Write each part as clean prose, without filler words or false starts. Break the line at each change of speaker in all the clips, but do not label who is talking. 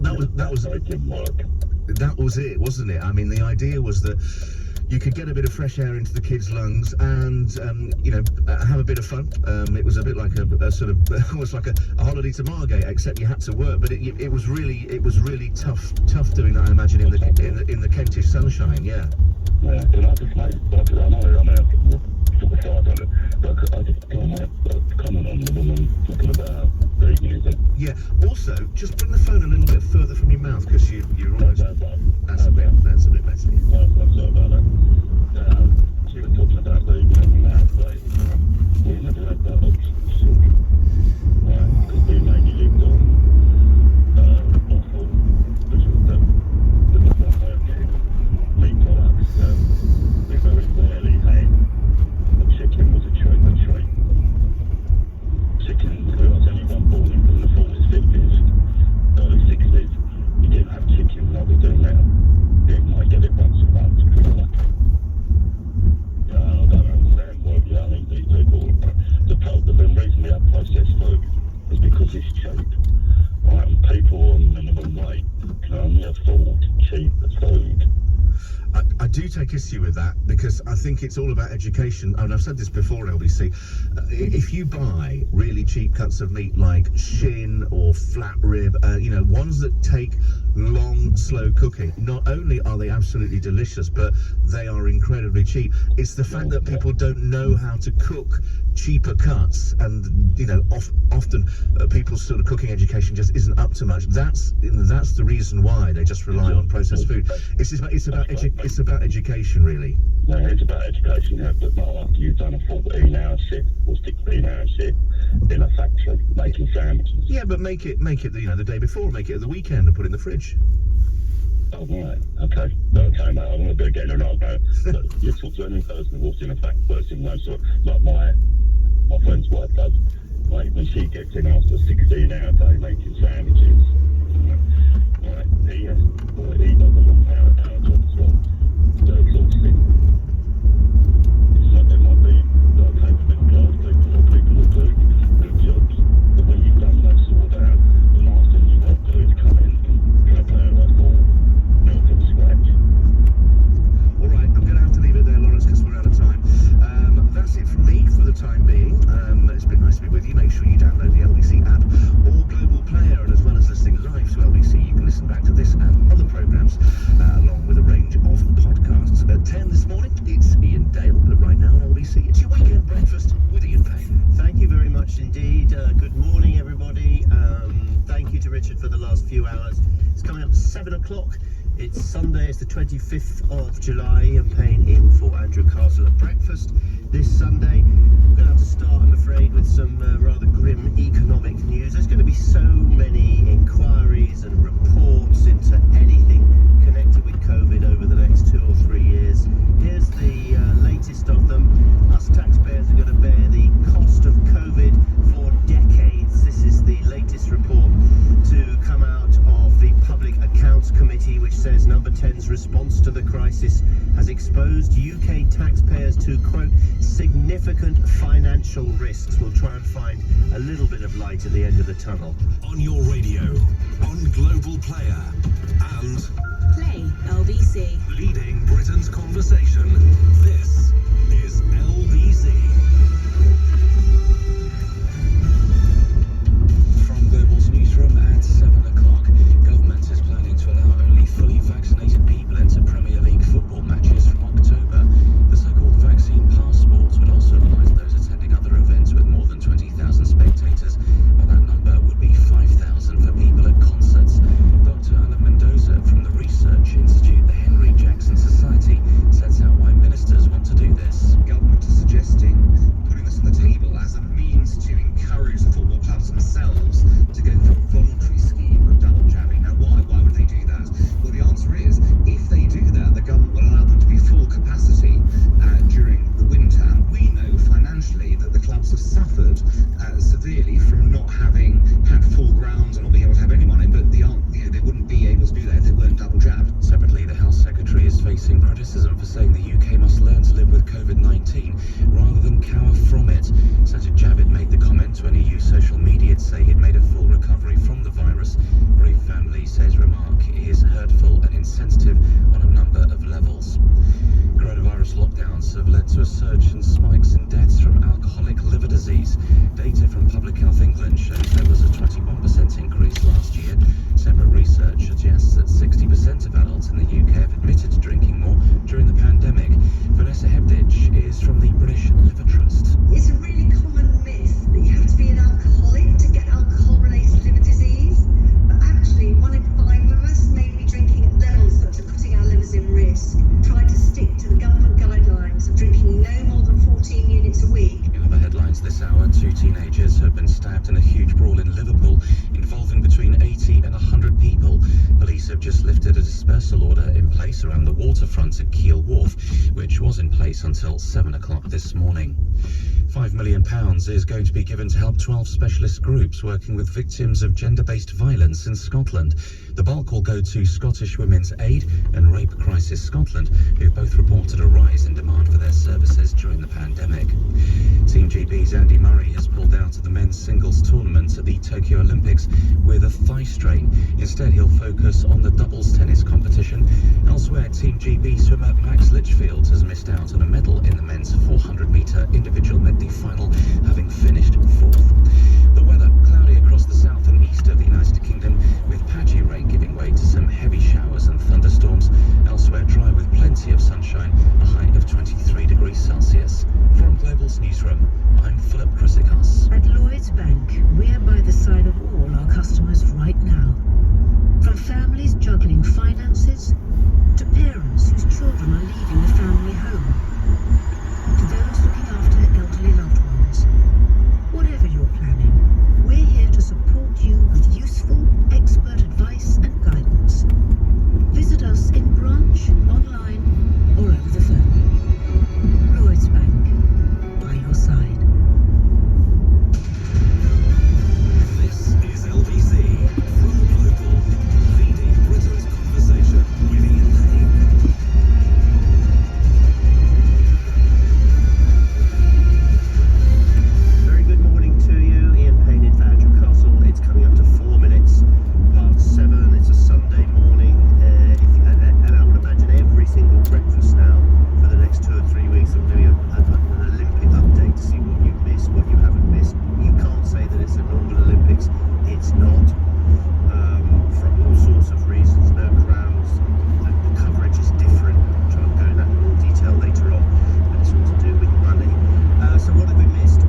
That was it, wasn't it? I mean, the idea was that you could get a bit of fresh air into the kids' lungs and, have a bit of fun. It was a bit like a sort of, almost like a holiday to Margate, except you had to work. But it was really tough doing that, I imagine, in the Kentish sunshine, yeah.
Yeah, can I just make, because I know I'm out sort of side on it, but I just comment on the woman talking about the music.
Yeah, also, just bring the phone a little bit further from your mouth, because you're almost... That's a bit better.
I'm sorry about that. She was talking about the mouth, we never had that option, because we mainly lived on offal, which was the best way of getting meat products. We very rarely had the chicken was a treat. Chicken, I was only one born in the 40s, 50s, early 60s. You didn't have chicken like we do now. You might get it once a month. I don't understand why I think these people, the reason we have processed food is because it's cheap. Right? And people on minimum wage can only afford cheap food.
I do take issue with that, because I think it's all about education. And I've said this before, LBC. If you buy really cheap cuts of meat like shin or flat rib, ones that take long, slow cooking, not only are they absolutely delicious, but they are incredibly cheap. It's the fact that people don't know how to cook cheaper cuts, and often people's sort of cooking education just isn't up to much. That's the reason why they just rely on processed food. It's about education, really.
No, it's about education. But not after you've done a 14-hour shift or 16-hour shift in a factory making sandwiches.
Yeah, but make it the day before, make it at the weekend, and put it in the fridge.
Oh, right. Okay, mate, I'm going to be getting an argument. You talk to any person who walks in a factory, like my friend's wife does. Like, when she gets in after a 16-hour day making sandwiches, right, he does a long hour job as well. So exhausting. It's like there might be, okay, middle class people or people who do good jobs, but when you've done those sort of hours, the last thing you want to do is come in and prepare a full meal from scratch.
All right, I'm going to have to leave it there, Lawrence, because we're out of time. That's it from me for the time being. It's been nice to be with you. Make sure you download the LBC app or Global Player, and as well as listening live to LBC, you can listen back to this and other programmes, along with a range of podcasts. At 10 this morning, it's Ian Dale, but right now on LBC, it's your weekend breakfast with Ian Payne.
Thank you very much indeed. Good morning, everybody. Thank you to Richard for the last few hours. It's coming up to 7 o'clock. It's Sunday, it's the 25th of July. I'm paying in for Andrew Castle at breakfast this Sunday. I'm going to have to start, I'm afraid, with some rather grim economic news. There's going to be so many inquiries and reports into anything connected with COVID over the next 2 or 3 years. Here's the latest of them. Us taxpayers are going to bear the cost of COVID for decades. This is the latest report to come out of the Public Accounts Committee, which says Number 10's response to the crisis has exposed UK taxpayers to, quote, significant financial risks. We'll try and find a little bit of light at the end of the tunnel.
On your radio, on Global Player, and
Play LBC.
Leading Britain's conversation. This is LBC. From Global's newsroom at 7 o'clock, government is planning to allow only fully vaccinated people into Premier League football matches from October. The so-called vaccine passports would also apply to those attending other events with more than 20,000 spectators, but that number would be 5,000 for people at concerts. Dr. Alan Mendoza from the Research Institute, the Henry Jackson Society, sets out why ministers want to do this.
Government is suggesting putting this on the table as a means to encourage the football clubs themselves to go through a voluntary scheme of double jabbing. Now, why would they do that? Well, the answer is, if they do that, the government will allow them to be full capacity during the winter. We know financially that the clubs have suffered severely from not having had full grounds and not being able to have anyone in, but they wouldn't be able to do that if they weren't double jabbed.
Separately, the Health Secretary is facing criticism for saying the UK must learn to live with COVID-19 rather than cower from it. Sajid Javid made the comment to an EU social media to say he'd made a full recovery from the virus. Bereaved family says teenagers have been stabbed in a huge brawl in Liverpool involving between 80 and 100 people. Police have just lifted a dispersal order in place around the waterfront at Kiel Wharf, which was in place until 7 o'clock this morning. £5 million is going to be given to help 12 specialist groups working with victims of gender-based violence in Scotland. The bulk will go to Scottish Women's Aid and Rape Crisis Scotland, who both reported a rise in demand for their services during the pandemic. Team GB's Andy Murray has pulled out of the men's singles tournament at the Tokyo Olympics with a thigh strain. Instead, he'll focus on the doubles tennis competition. Elsewhere, Team GB swimmer Max Litchfield has missed out on a medal in the men's 400-metre individual medley final, having finished fourth. The weather, cloudy across the south and east of the United Kingdom, with patchy rain giving way to some heavy showers and thunderstorms. Elsewhere, dry with plenty of sunshine, a high of 23 degrees Celsius. From Global's newsroom, I'm Philip Chrysikos.
At Lloyds Bank, we're by the side of all our customers right now. From families juggling finances, to parents whose children are leaving the family home, to those looking after elderly loved ones. Whatever you're planning, we're here to support you with useful, expert advice and guidance. Visit us in branch, online, or over the phone. Lloyds Bank, by your side.
This is LBC from Global, leading Britain's conversation with Ian Payne.
Very good morning to you, Ian Payne in Andrew Castle. It's coming up to 4 minutes past 7. It's a Sunday morning, and I would imagine every single breakfast now for the next 2 or 3 weeks I'm doing an Olympic update to see what you've missed, what you haven't missed. You can't say that it's a normal Olympics. It's not. For all sorts of reasons, no crowds. The coverage is different. I'll try and go into that in more detail later on. And it's all to do with money. So what have we missed?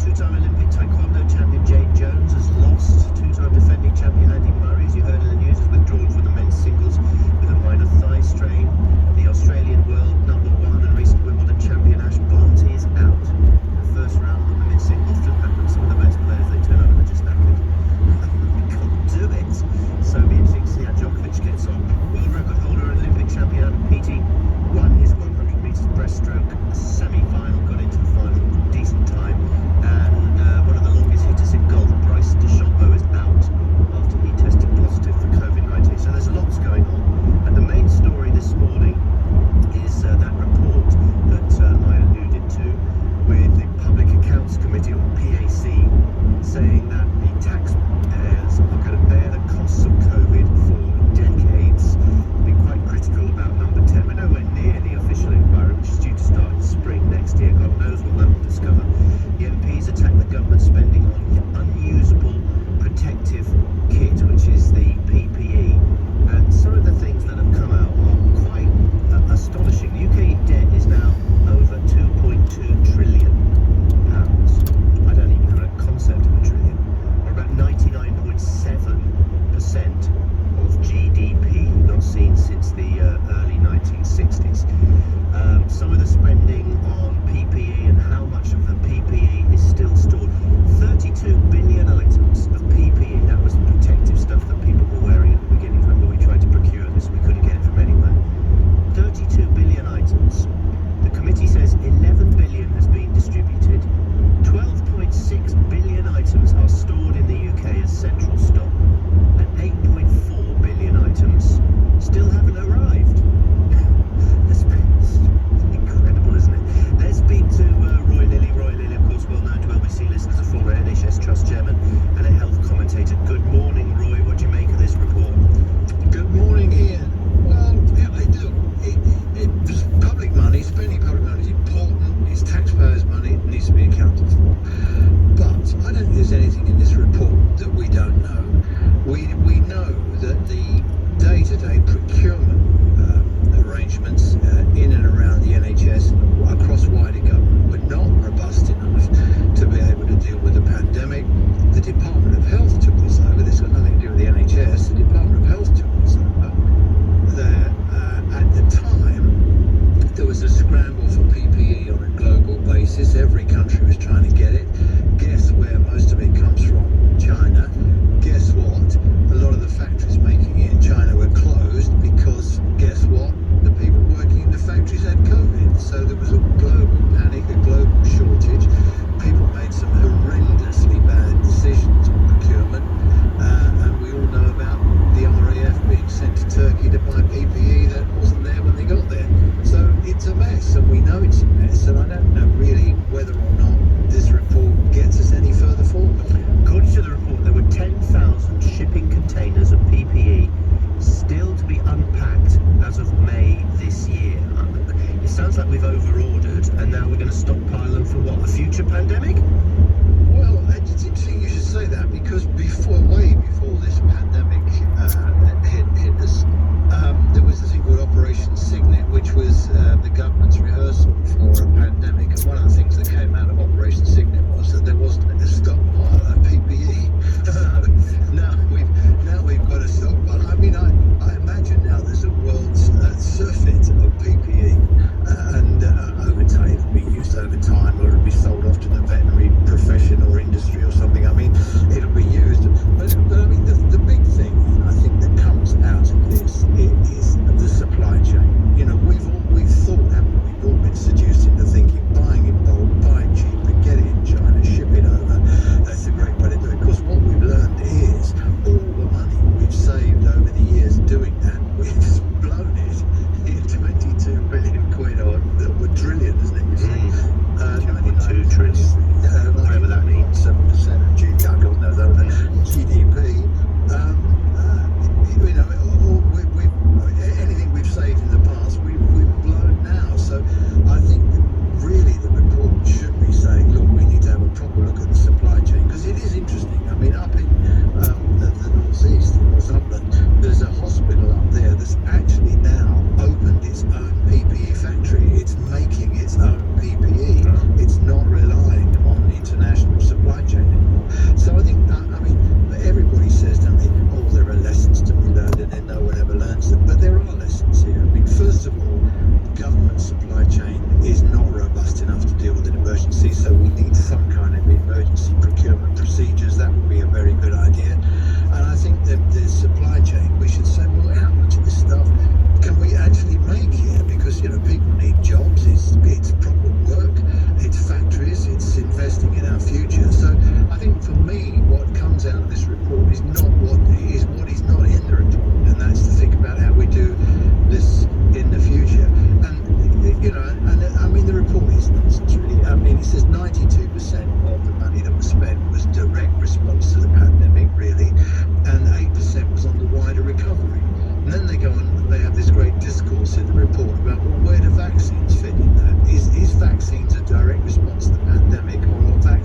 Two-time Olympic Taekwondo champion Jane Jones has lost. Two-time defending champion Andy Murray, as you heard in the news, has withdrawn from the men's singles with a minor thigh strain. The Australian world #1 and recent Wimbledon champion Ash Barty is out. The first round of the women's singles often happens. Some of the best players, they turn up and they're just knackered. They can't do it. So it'll be interesting to see how Djokovic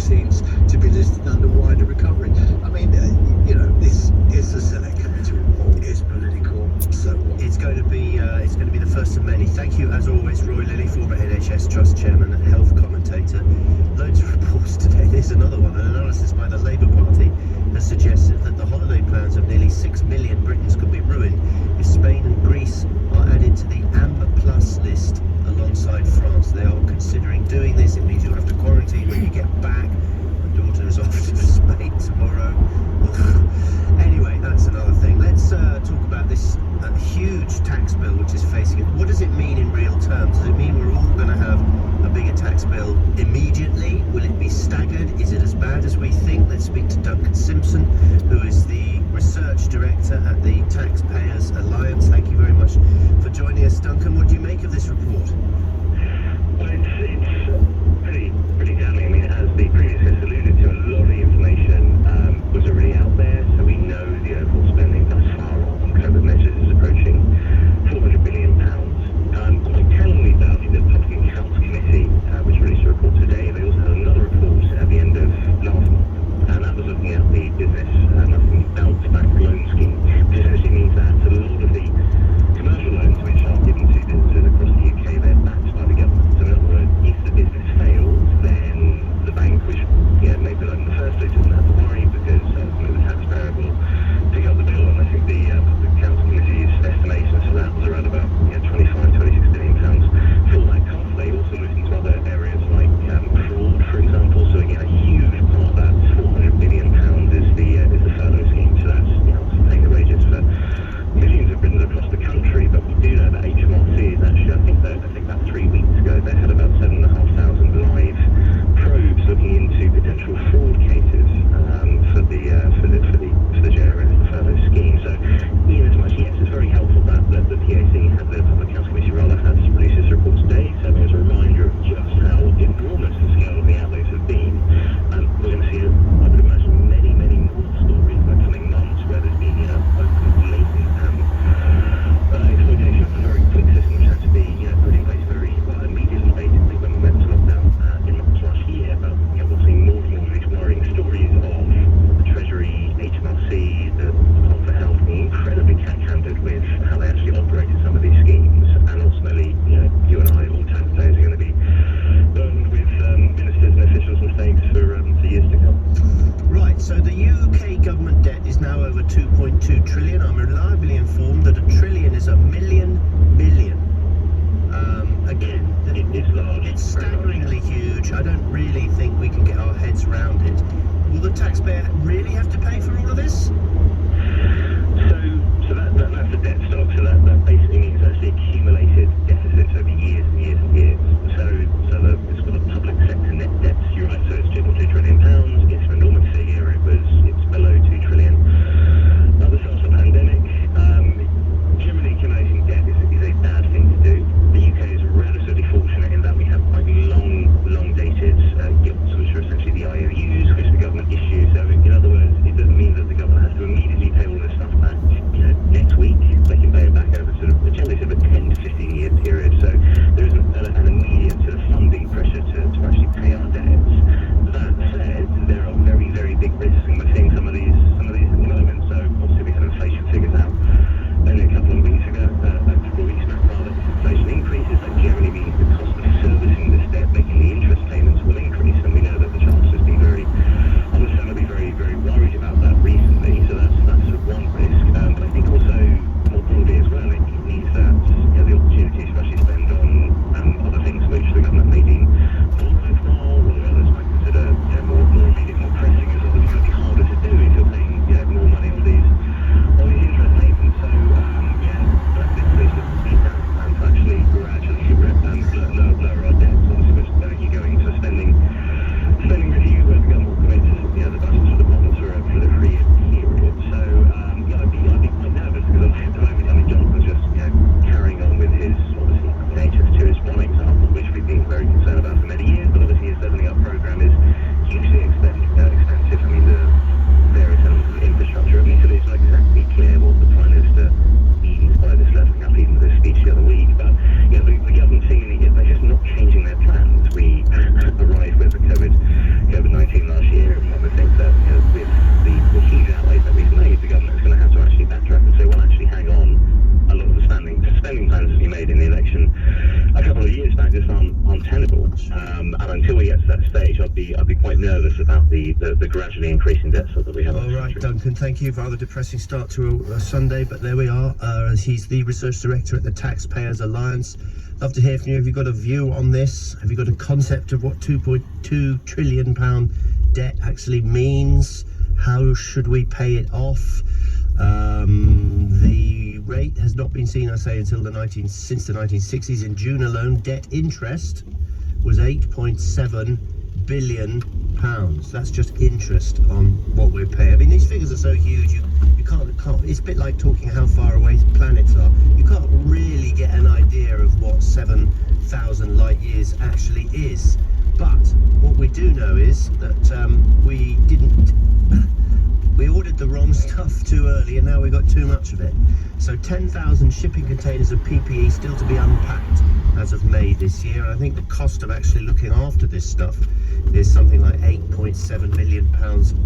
vaccines to be listed under wider recovery. I mean, this is a select committee report. It's political, so what?
It's going to be the first of many. Thank you, as always, Roy Lilly, former NHS Trust Chairman and health commentator. Loads of reports today. There's another one. An analysis by the Labour Party has suggested that the holiday plans of nearly 6 million Britons could be ruined if Spain and Greece are added to the Amber Plus list alongside France. They are considering doing this. It means you'll have to quarantine when you get back. My daughter is off to Spain tomorrow. Anyway, that's another thing. Let's talk about this huge tax bill which is facing it. What does it mean in real terms? Does it mean we're all going to have a bigger tax bill immediately? Will it be staggered? Is it as bad as we think? Let's speak to Duncan Simpson, who is the research director at the Taxpayers Alliance. Thank you very much for joining us, Duncan. What do you make of this report?
Well, it's pretty damning. I mean, as the previous guest alluded to, a lot of the information was already out there, so we know the overall spending thus far on COVID measures is approaching £400 billion. Quite tellingly, though, the Public Accounts Committee, which released a report today, they also had another report at the end of last month, and that was looking at the business bounce back loan scheme, which essentially means that a lot of the commercial loans which are given to businesses across the UK, they're backed by the government. So in other words, if the business fails, then the bank, which made the loan in the first place, doesn't have to worry because the taxpayer will pick up the bill. And I think the Public Accounts Committee's estimations for that was around about 26 billion pounds for that cost. They also looked into other areas like fraud, for example. So again, a huge part of that £400 billion is the furlough scheme. So that's paying the wages for millions of Britons across the country. But we do know that HMRC is actually, I think about 3 weeks ago, they had about 7,500 live probes looking into potential fraud cases for the JRS, the furlough scheme. So in as much, yes, it's very helpful that the PAC had, the Public Accounts Committee rather, has released this report today, serving as a reminder of just how enormous the scale of the outlays have been. We're going to see, I would imagine, many more stories in the coming months where there's been open, blatant exploitation of a very quick system which had to be put in place very immediately, basically, when we went to lockdown in March last year. But we're seeing more and more of these worrying stories of the Treasury, HMRC, the Department for Health being incredibly cat-handed with how they actually operated some of these schemes. And ultimately, you and I, all taxpayers, are going to be burdened with ministers and officials' mistakes for years to come.
Right, so the UK government debt is now over 2.2 trillion. I'm reliably informed that a trillion is a million. Again,
It's large.
it's staggeringly huge. I don't really think we can get our heads around it. Will the taxpayer really have to pay for all of this?
So that's the debt stock. So that basically means that's the accumulated deficits over years and years and years. So it's got a public sector net debt. You're right. So it's 2.2 trillion pounds. It's an enormous figure. It's below 2 trillion. At the start of the pandemic, generally accumulating debt is a bad thing to do. The UK is relatively fortunate in that we have quite long dated gilts, which are essentially the IOUs which the government issues. So in other words, it doesn't mean that the government has to immediately the gradually increasing debt that we have.
All right, Duncan, thank you. Rather depressing start to a Sunday, but there we are. He's the research director at the Taxpayers Alliance. Love to hear from you. Have you got a view on this? Have you got a concept of what £2.2 trillion debt actually means? How should we pay it off? The rate has not been seen, I say, until since the 1960s. In June alone, debt interest was £8.7 billion. That's just interest on what we're paying. I mean, these figures are so huge, you can't. It's a bit like talking how far away planets are. You can't really get an idea of what 7,000 light years actually is. But what we do know is that we ordered the wrong stuff too early, and now we got too much of it. So 10,000 shipping containers of PPE still to be unpacked as of May this year. And I think the cost of actually looking after this stuff is something like £8.7 million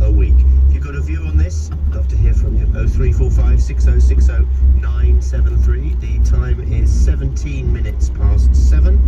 a week. If you've got a view on this, love to hear from you. 0345 6060 973. The time is 17 minutes past 7.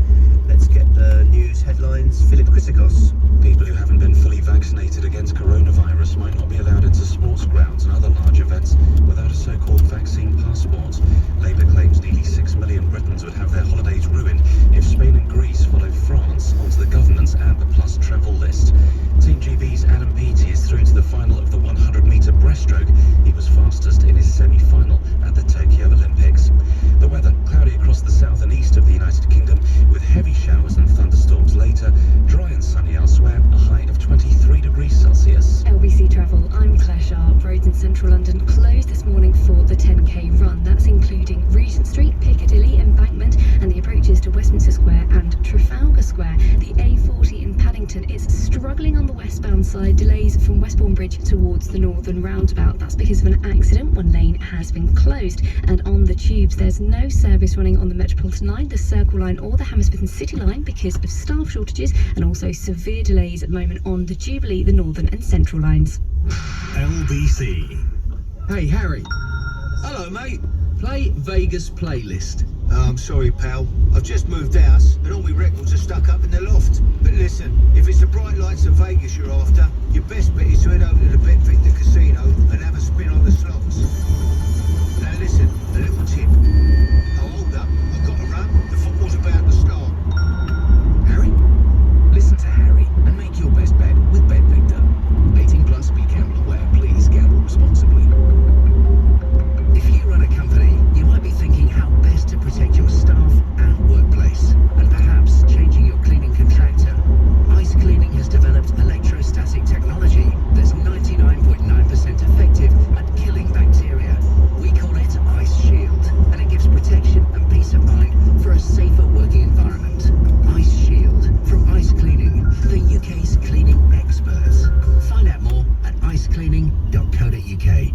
Let's get the news headlines. Philip Chrysikos.
People who haven't been fully vaccinated against coronavirus might not be allowed into sports grounds and other large events without a so-called vaccine passport. Labour claims nearly 6 million Britons would have their holidays ruined if Spain and Greece follow France onto the government's Amber Plus travel list. Team GB's Adam Peaty is through to the final of the 100-metre breaststroke. He was fastest in his semi-final at the Tokyo Olympics. The weather, cloudy across the south and east of the United Kingdom, with heavy showers and thunderstorms later, dry and sunny elsewhere, a high of 23 degrees Celsius.
LBC Travel, I'm Claire Sharp. Roads in central London closed this morning for the 10k run. That's including Regent Street, Piccadilly, Embankment, and the approaches to Westminster Square and Trafalgar Square. The A40 in Paddington is struggling on the westbound side, delays from Westbourne Bridge towards the northern roundabout. That's because of an accident. One lane has been closed. And on the tubes, there's no service running on the Metropolitan line, the Circle line, or the Hammersmith and City line because of staff shortages, and also severe delays at the moment on the Jubilee, the Northern and Central lines.
LBC. Hey, Harry. Hello, mate. Play Vegas playlist.
I'm sorry, pal. I've just moved house and all my records are stuck up in the loft. But listen, if it's the bright lights of Vegas you're after, your best bet is to head over to the Bet Victor Casino and have a spin on the slots. Now listen, a little tip. Oh, hold up. I've got to run. The football's about to start.
Harry? Listen to Harry and make your best bet with Bet Victor. 18 plus, be gamble aware. Please gamble responsibly. If you run a company, you might be thinking how best to protect your staff and workplace, and perhaps changing your cleaning contractor. Ice Cleaning has developed electrostatic technology that's 99.9% effective at killing bacteria. We call it Ice Shield, and it gives protection and peace of mind for a safer working environment. Ice Shield from Ice Cleaning, the UK's cleaning experts. Find out more at icecleaning.co.uk.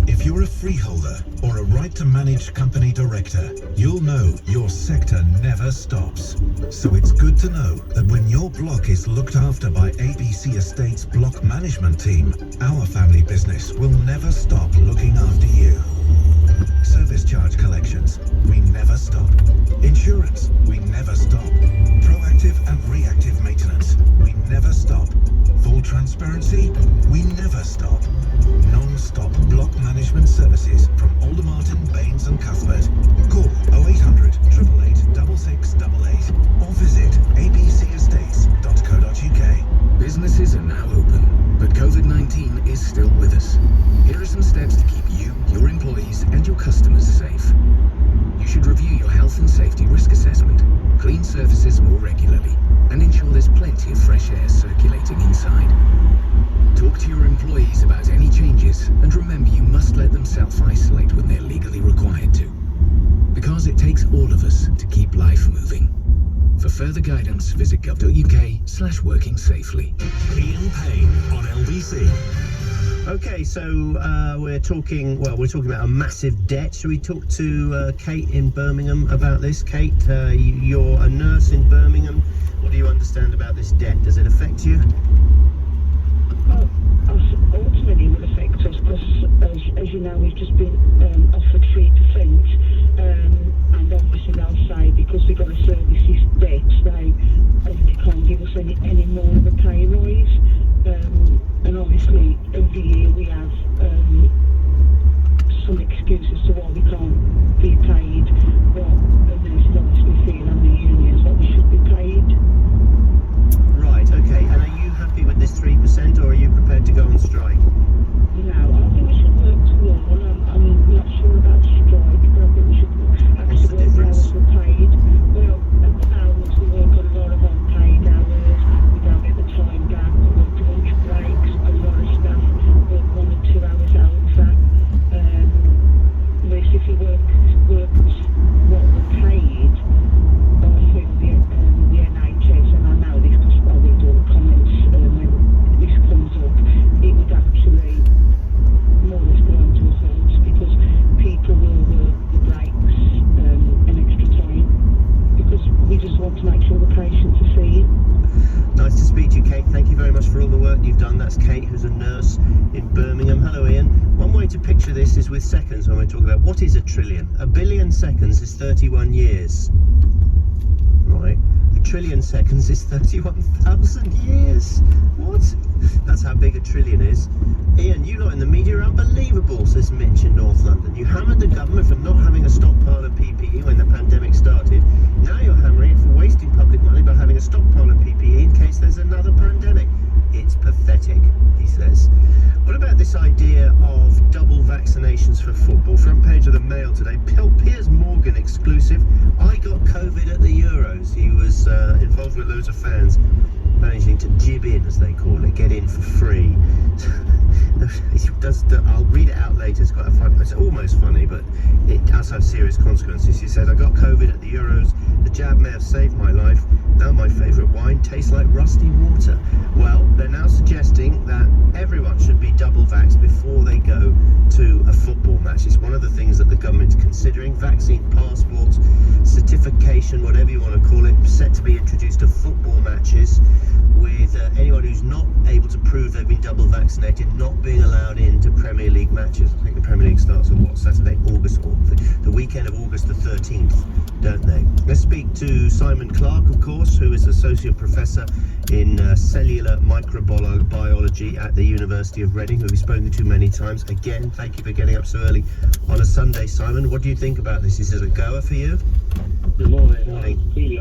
If you're a freeholder or a right to manage company director, you'll know your sector never stops. So it's good to know that when your block is looked after by ABC Estates Block Management Team, our family business will never stop looking after you. Service charge collections, we never stop. Insurance, we never stop. Proactive and reactive maintenance, we never stop. Full transparency, we never stop. Non-stop block management services from Aldermartin, Baines and Cuthbert. Call 0800 888 6688 or visit abcestates.co.uk.
Businesses are now open, but COVID-19 is still with us. Here are some steps to keep you, your employees and your customers safe. You should review your health and safety risk assessment, clean surfaces more regularly, and ensure there's plenty of fresh air circulating inside. Talk to your employees about any changes, and remember you must let them self-isolate when they're legally required to. Because it takes all of us to keep life moving. For further guidance, visit gov.uk/working safely.
Ian Payne on LBC.
Okay, so we're talking about a massive debt. Should we talk to Kate in Birmingham about this? Kate, you're a nurse in Birmingham. What do you understand about this debt? Does it affect you?
Well, ultimately it will affect us because, as you know, we've just been offered 3%, and obviously they'll say because we've got a services debt, they obviously can't give us any more of a pay rise. every year we have some excuse as to why we can't be paid what the nurses obviously feel and the unions what we should be paid.
Right, okay. And are you happy with this 3% or are you prepared to go on strike?
No, I think we should work to all. I'm not sure about strike, but I think we should
What's the
actually work the
difference?
hours we're paid. Well, at the moment we work a lot of unpaid hours, we don't get the time back, we work lunch breaks, a lot of staff work 1 or 2 hours over. Whereas if you work what we're paid, I think the NHS, and I know this because I read all the comments when this comes up, it would actually more or less grind to a halt because people will work the breaks an extra time because we just want to make sure the patients are seen.
Nice to speak to you, Kate. Thank you very much for all the work you've done. That's Kate, who's a nurse in Birmingham. Hello, Ian. One way to picture this is with seconds when we talk about what is a trillion. A billion seconds is 31 years. Right. A trillion seconds is 31,000 years. What? That's how big a trillion is. Ian, you lot in the media are unbelievable, says Mitch in North London. You hammered the government for not having a stockpile of PPE when the pandemic started. Now you're hammering it for wasting public money by having a stockpile of PPE in case there's another pandemic. It's pathetic, he says. What about this idea of double vaccinations for football? Front page of the Mail today. Piers Morgan exclusive. I got COVID at the Euros. He was involved with loads of fans managing to jib in, as they call it, get in for free. I'll read it out later. It's quite fun. It's almost funny, but it does have serious consequences. He said, I got COVID at the Euros. The jab may have saved my life. Now my favourite wine tastes like rusty water. Well, they're now suggesting that everyone should be double vaxxed before they go to a football match. It's one of the things that the government's considering. Vaccine passports, certification, whatever you want to call it, set to be introduced to football matches, with anyone who's not able to prove they've been double vaccinated not being allowed into Premier League matches. I think the Premier League starts on Saturday, August, or the weekend of August the 13th, don't they? Let's speak to Simon Clark, of course, who is Associate Professor in Cellular Microbiology at the University of Reading, who we've spoken to many times. Again, thank you for getting up so early on a Sunday, Simon. What do you think about this? Is it a goer for you?
Good morning.
Morning.
Really